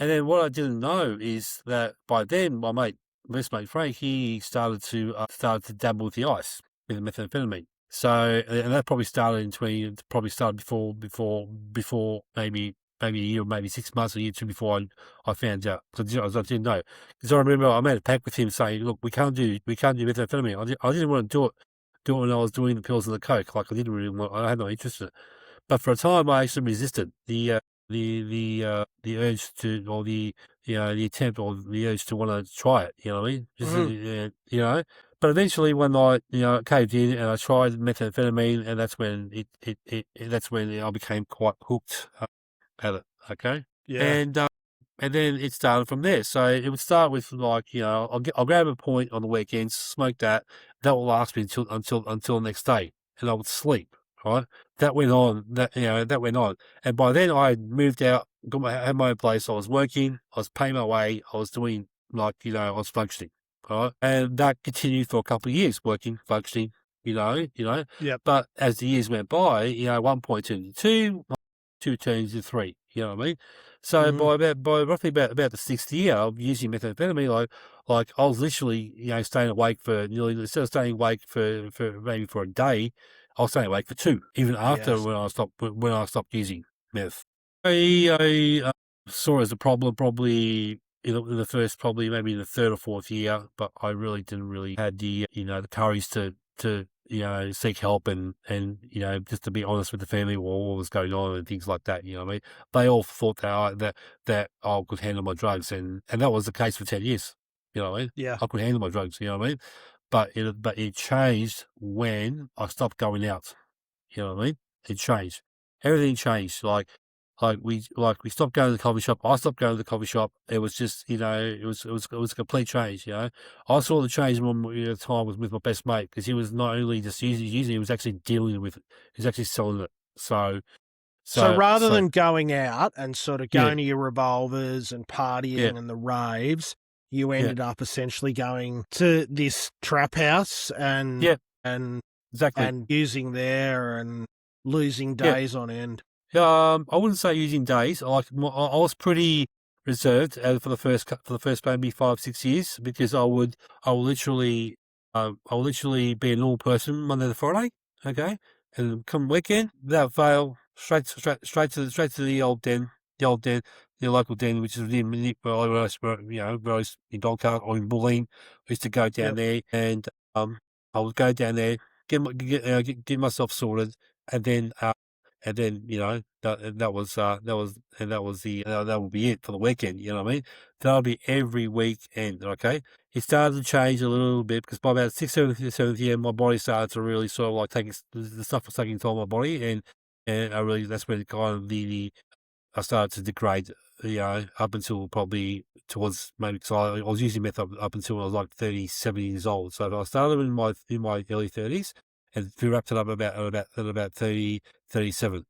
And then what I didn't know is that by then my best mate Frank, he started to dabble with the ice, with the methamphetamine. So, and that probably started before maybe a year, maybe 6 months, a year or two before I found out. Because I didn't know. Because I remember I made a pact with him saying, look, we can't do methamphetamine. I didn't want to do it when I was doing the pills and the coke. Like I had no interest in it. But for a time, I actually resisted the urge to, or the attempt, or the urge to want to try it. You know what I mean? But eventually, one night, it caved in, and I tried methamphetamine, and that's when I became quite hooked at it. Okay, Yeah. and then it started from there. So it would start with I'll grab a point on the weekends, smoke that. That will last me until the next day, and I would sleep. Right, that went on. That went on, and by then I had moved out, had my own place. I was working. I was paying my way. I was doing I was functioning. Right, and that continued for a couple of years, working, functioning. Yep. But as the years went by, 1 point turned to 2, 2 turns to 3. You know what I mean? So Mm. by roughly about the 6th year of using methamphetamine, like I was literally staying awake for nearly, instead of staying awake for maybe for a day, I was staying awake for 2, even after Yes. when I stopped using meth. I saw it as a problem probably in the first, probably maybe in the 3rd or 4th year, but I really didn't really had the courage to seek help and just to be honest with the family what was going on and things like that. You know what I mean? They all thought that I could handle my drugs, and that was the case for 10 years. You know what I mean? Yeah. I could handle my drugs. You know what I mean? But it changed when I stopped going out. You know what I mean? It changed. Everything changed. Like we stopped going to the coffee shop. I stopped going to the coffee shop. It was just, it was a complete change. I saw the change when the time was with my best mate, because he was not only just using, he was actually dealing with it. He was actually selling it. So, So so, rather so than going out and sort of yeah, going to your revolvers and yeah, partying and the raves, you yeah, ended up essentially going to this trap house and yeah, and exactly. and using there and losing Yeah. days on end. I wouldn't say using days. I was pretty reserved for the first maybe 5-6 years, because I would literally be a normal person Monday to Friday, okay, and come weekend without fail, straight to the old den, the local den, which is where I was in Doncaster or in Bulleen. I used to go down Yep. there, and I would go down there, get myself sorted, and then. That would be it for the weekend. You know what I mean? That would be every weekend. Okay, it started to change a little bit, because by about 6th, 7th year, my body started to really sort of like the stuff was taking toll on my body, and that's when kind of I started to degrade. Up until probably towards maybe, because I was using meth up until I was like 37 years old. So I started in my early 30s, and we wrapped it up about 37.